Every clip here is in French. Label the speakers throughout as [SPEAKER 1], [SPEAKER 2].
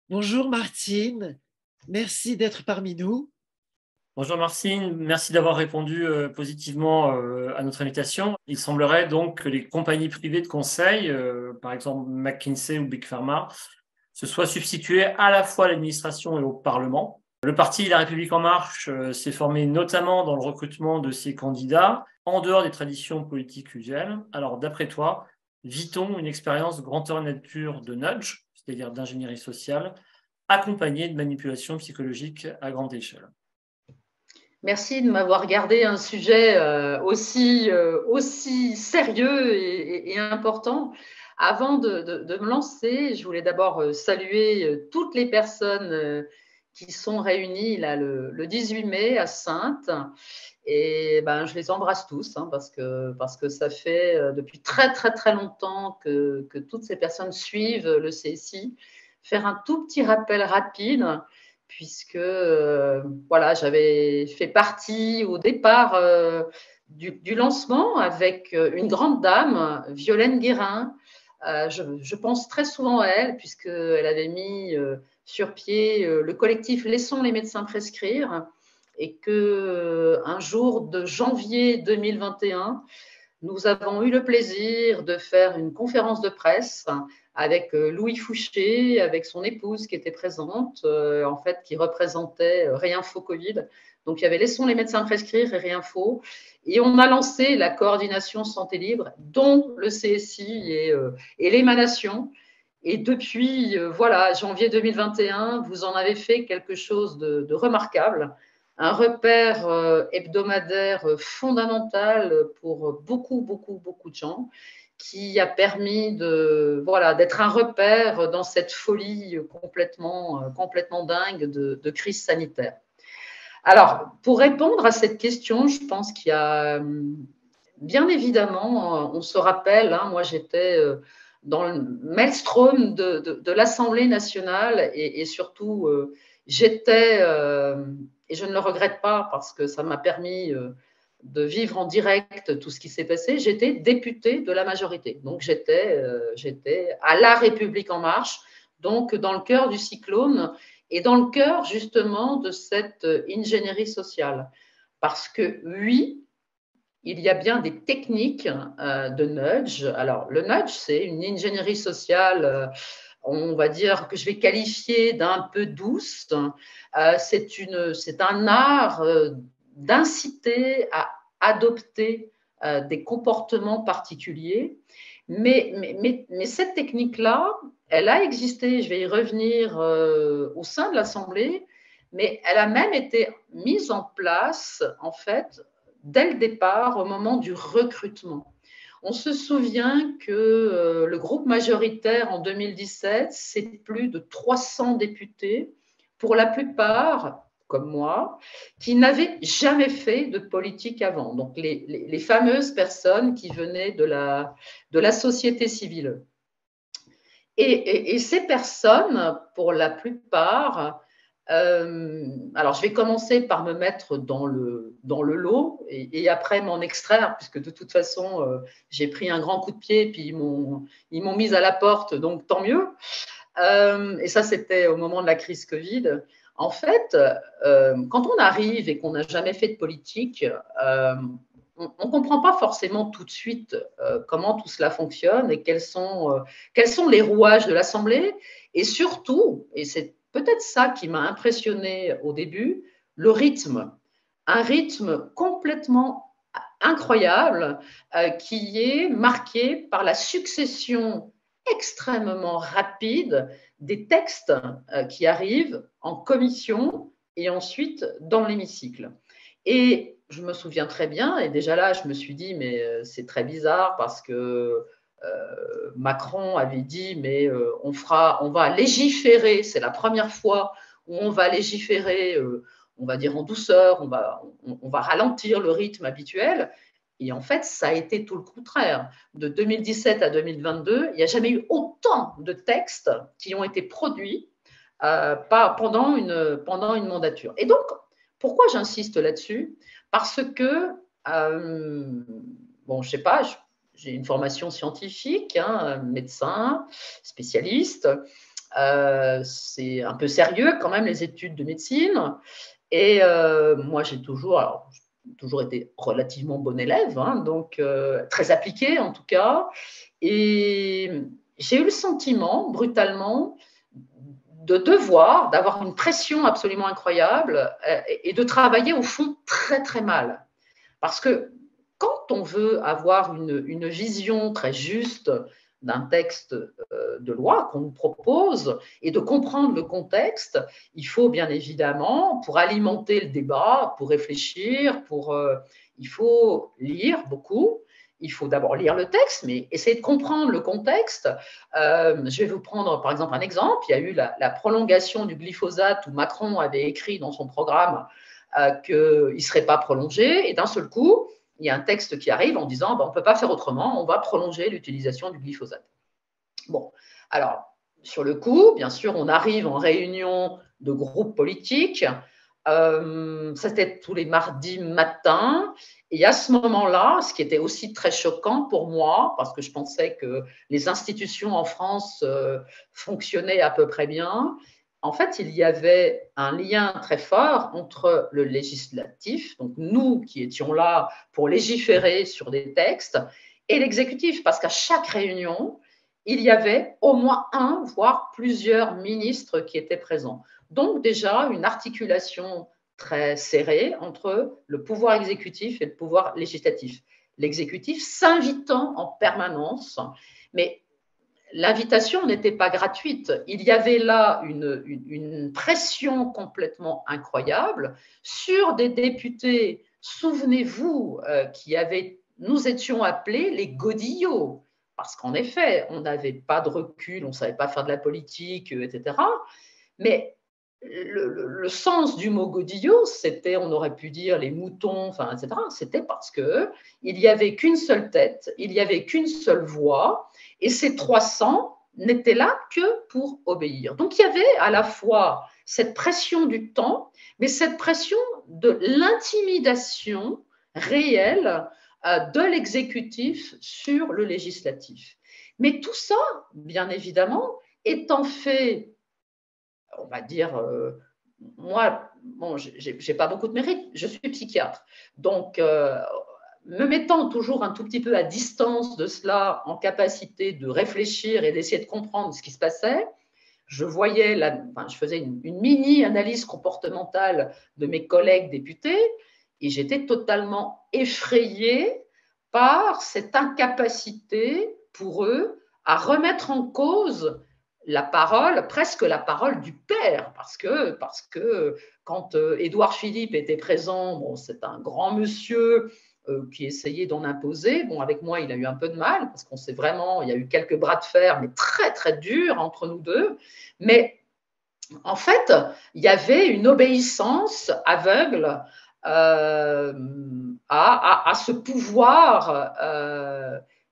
[SPEAKER 1] Bonjour Martine, merci d'être parmi nous.
[SPEAKER 2] Bonjour Martine, merci d'avoir répondu positivement à notre invitation. Il semblerait donc que les compagnies privées de conseil, par exemple McKinsey ou Big Pharma, se soient substituées à la fois à l'administration et au Parlement. Le parti La République En Marche s'est formé notamment dans le recrutement de ses candidats en dehors des traditions politiques usuelles. Alors d'après toi, vit-on une expérience grandeur nature de nudge, c'est-à-dire d'ingénierie sociale, accompagnée de manipulation psychologique à grande échelle?
[SPEAKER 3] Merci de m'avoir gardé un sujet aussi sérieux et important. Avant de me lancer, je voulais d'abord saluer toutes les personnes qui sont réunies là, le 18 mai à Saintes. Et ben, je les embrasse tous parce que ça fait depuis très, très, très longtemps que toutes ces personnes suivent le CSI. Faire un tout petit rappel rapide puisque voilà, j'avais fait partie au départ du lancement avec une grande dame, Violaine Guérin. Je pense très souvent à elle, puisqu'elle avait mis sur pied le collectif Laissons les médecins prescrire, et qu'un jour de janvier 2021, nous avons eu le plaisir de faire une conférence de presse avec Louis Fouché, avec son épouse qui était présente, en fait, qui représentait Réinfo Covid. Donc, il y avait Laissons les médecins prescrire et Réinfo. Et on a lancé la coordination santé libre, dont le CSI et l'émanation. Et depuis, voilà, janvier 2021, vous en avez fait quelque chose de remarquable, un repère hebdomadaire fondamental pour beaucoup, beaucoup, beaucoup de gens, qui a permis d'être un repère dans cette folie complètement dingue de crise sanitaire. Alors, pour répondre à cette question, je pense qu'il y a, bien évidemment, on se rappelle, moi j'étais dans le maelstrom de l'Assemblée nationale et surtout, j'étais, et je ne le regrette pas parce que ça m'a permis de vivre en direct tout ce qui s'est passé, j'étais députée de la majorité. Donc, j'étais à La République En Marche, donc dans le cœur du cyclone et dans le cœur justement de cette ingénierie sociale. Parce que oui, il y a bien des techniques de nudge. Alors, le nudge, c'est une ingénierie sociale, on va dire que je vais qualifier d'un peu douce. C'est un art d'inciter à adopter des comportements particuliers. Mais cette technique-là, elle a existé, je vais y revenir, au sein de l'Assemblée, mais elle a même été mise en place, en fait, dès le départ, au moment du recrutement. On se souvient que le groupe majoritaire en 2017, c'est plus de 300 députés, pour la plupart, comme moi, qui n'avaient jamais fait de politique avant. Donc, les fameuses personnes qui venaient de la société civile. Et ces personnes, pour la plupart, alors je vais commencer par me mettre dans le lot et après m'en extraire, puisque de toute façon, j'ai pris un grand coup de pied, puis ils m'ont mise à la porte, donc tant mieux. Et ça, c'était au moment de la crise Covid. En fait, quand on arrive et qu'on n'a jamais fait de politique, on ne comprend pas forcément tout de suite comment tout cela fonctionne et quels sont les rouages de l'Assemblée. Et surtout, et c'est peut-être ça qui m'a impressionné au début, le rythme. Un rythme complètement incroyable qui est marqué par la succession extrêmement rapide des textes qui arrivent en commission et ensuite dans l'hémicycle. Et je me souviens très bien, et déjà là, je me suis dit, mais c'est très bizarre parce que Macron avait dit, mais on va légiférer, c'est la première fois où on va légiférer, on va dire en douceur, on va ralentir le rythme habituel. Et en fait, ça a été tout le contraire. De 2017 à 2022, il n'y a jamais eu autant de textes qui ont été produits pendant une mandature. Et donc, pourquoi j'insiste là-dessus? Parce que bon, je sais pas, j'ai une formation scientifique, hein, médecin, spécialiste. C'est un peu sérieux quand même les études de médecine. Et moi, j'ai toujours été relativement bon élève, hein, donc très appliquée en tout cas. Et j'ai eu le sentiment, brutalement, d'avoir une pression absolument incroyable et de travailler au fond très très mal. Parce que quand on veut avoir une vision très juste d'un texte de loi qu'on nous propose et de comprendre le contexte, il faut bien évidemment, pour alimenter le débat, pour réfléchir, il faut lire beaucoup. Il faut d'abord lire le texte, mais essayer de comprendre le contexte. Je vais vous prendre par exemple un exemple. Il y a eu la prolongation du glyphosate où Macron avait écrit dans son programme qu'il ne serait pas prolongé. Et d'un seul coup, il y a un texte qui arrive en disant on ne peut pas faire autrement, on va prolonger l'utilisation du glyphosate. Bon, alors, sur le coup, bien sûr, on arrive en réunion de groupe politique. C'était tous les mardis matins. Et à ce moment-là, ce qui était aussi très choquant pour moi, parce que je pensais que les institutions en France fonctionnaient à peu près bien, en fait, il y avait un lien très fort entre le législatif, donc nous qui étions là pour légiférer sur des textes, et l'exécutif, parce qu'à chaque réunion, il y avait au moins un, voire plusieurs ministres qui étaient présents. Donc déjà, une articulation très serrée entre le pouvoir exécutif et le pouvoir législatif. L'exécutif s'invitant en permanence, mais l'invitation n'était pas gratuite. Il y avait là une pression complètement incroyable sur des députés, souvenez-vous, nous étions appelés les godillots, parce qu'en effet, on n'avait pas de recul, on ne savait pas faire de la politique, etc. Mais le sens du mot godillot, c'était, on aurait pu dire les moutons, enfin, etc. C'était parce qu'il n'y avait qu'une seule tête, il n'y avait qu'une seule voix, et ces 300 n'étaient là que pour obéir. Donc il y avait à la fois cette pression du temps, mais cette pression de l'intimidation réelle de l'exécutif sur le législatif. Mais tout ça, bien évidemment, étant fait, on va dire, moi, bon, j'ai pas beaucoup de mérite, je suis psychiatre. Donc, me mettant toujours un tout petit peu à distance de cela, en capacité de réfléchir et d'essayer de comprendre ce qui se passait, je faisais une mini-analyse comportementale de mes collègues députés et j'étais totalement effrayée par cette incapacité pour eux à remettre en cause la parole, presque la parole du père, parce que quand Édouard Philippe était présent, bon, c'est un grand monsieur qui essayait d'en imposer. Bon, avec moi, il a eu un peu de mal, parce il y a eu quelques bras de fer, mais très, très durs entre nous deux. Mais en fait, il y avait une obéissance aveugle à ce pouvoir,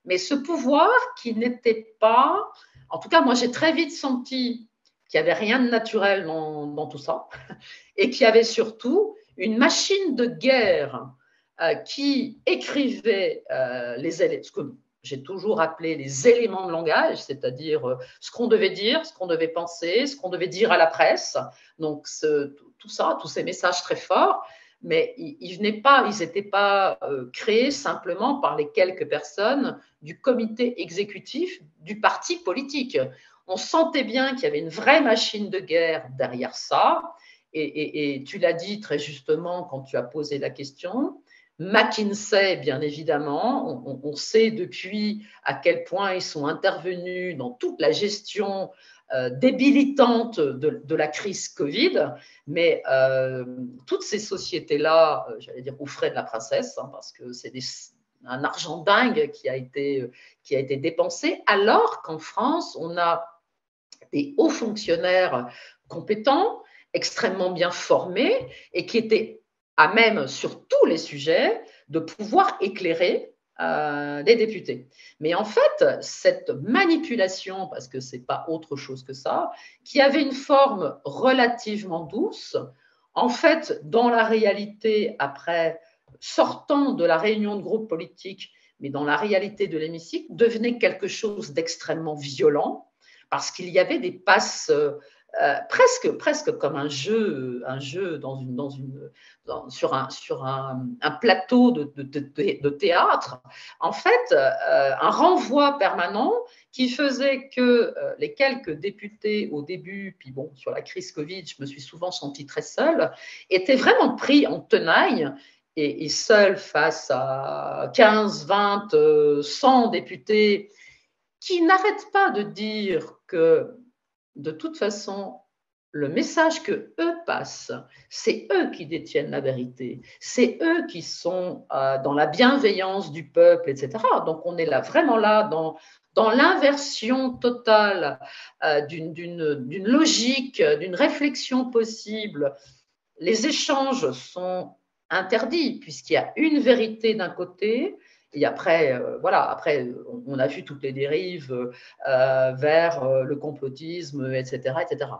[SPEAKER 3] mais ce pouvoir qui n'était pas… En tout cas, moi, j'ai très vite senti qu'il n'y avait rien de naturel dans tout ça et qu'il y avait surtout une machine de guerre qui écrivait ce que j'ai toujours appelé les éléments de langage, c'est-à-dire ce qu'on devait dire, ce qu'on devait penser, ce qu'on devait dire à la presse. Donc, tout ça, tous ces messages très forts, mais ils n'étaient pas créés simplement par les quelques personnes du comité exécutif du parti politique. On sentait bien qu'il y avait une vraie machine de guerre derrière ça, et tu l'as dit très justement quand tu as posé la question. McKinsey, bien évidemment, on sait depuis à quel point ils sont intervenus dans toute la gestion débilitante de la crise Covid, mais toutes ces sociétés-là, j'allais dire aux frais de la princesse, parce que c'est un argent dingue qui a été dépensé, alors qu'en France, on a des hauts fonctionnaires compétents, extrêmement bien formés et qui étaient à même sur tous les sujets de pouvoir éclairer les députés. Mais en fait, cette manipulation, parce que ce n'est pas autre chose que ça, qui avait une forme relativement douce, en fait, dans la réalité, après, sortant de la réunion de groupe politique, mais dans la réalité de l'hémicycle, devenait quelque chose d'extrêmement violent, parce qu'il y avait des passes presque comme un jeu sur un plateau de théâtre. En fait, un renvoi permanent qui faisait que les quelques députés au début, puis bon, sur la crise Covid, je me suis souvent sentie très seule, étaient vraiment pris en tenaille et seuls face à 15, 20, 100 députés qui n'arrêtent pas de dire que de toute façon, le message que eux passent, c'est eux qui détiennent la vérité, c'est eux qui sont dans la bienveillance du peuple, etc. Donc on est là vraiment là dans l'inversion totale d'une logique, d'une réflexion possible. Les échanges sont interdits puisqu'il y a une vérité d'un côté. Et après, après, on a vu toutes les dérives vers le complotisme, etc., etc.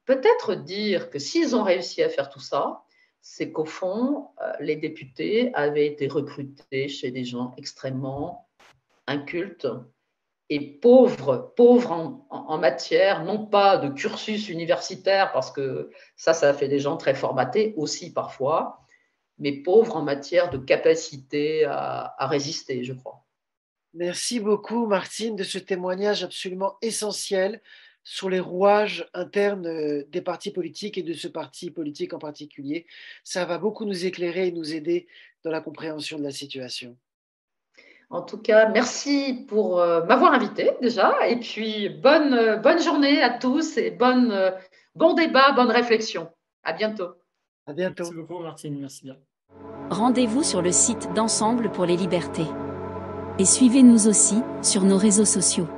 [SPEAKER 3] Peut-être dire que s'ils ont réussi à faire tout ça, c'est qu'au fond, les députés avaient été recrutés chez des gens extrêmement incultes et pauvres en matière, non pas de cursus universitaire, parce que ça fait des gens très formatés aussi parfois, mais pauvres en matière de capacité à résister, je crois.
[SPEAKER 1] Merci beaucoup, Martine, de ce témoignage absolument essentiel sur les rouages internes des partis politiques et de ce parti politique en particulier. Ça va beaucoup nous éclairer et nous aider dans la compréhension de la situation.
[SPEAKER 3] En tout cas, merci pour m'avoir invité déjà, et puis bonne journée à tous et bon débat, bonne réflexion. À bientôt.
[SPEAKER 1] À bientôt.
[SPEAKER 2] Merci beaucoup, Martine. Merci bien.
[SPEAKER 4] Rendez-vous sur le site d'Ensemble pour les libertés. Et suivez-nous aussi sur nos réseaux sociaux.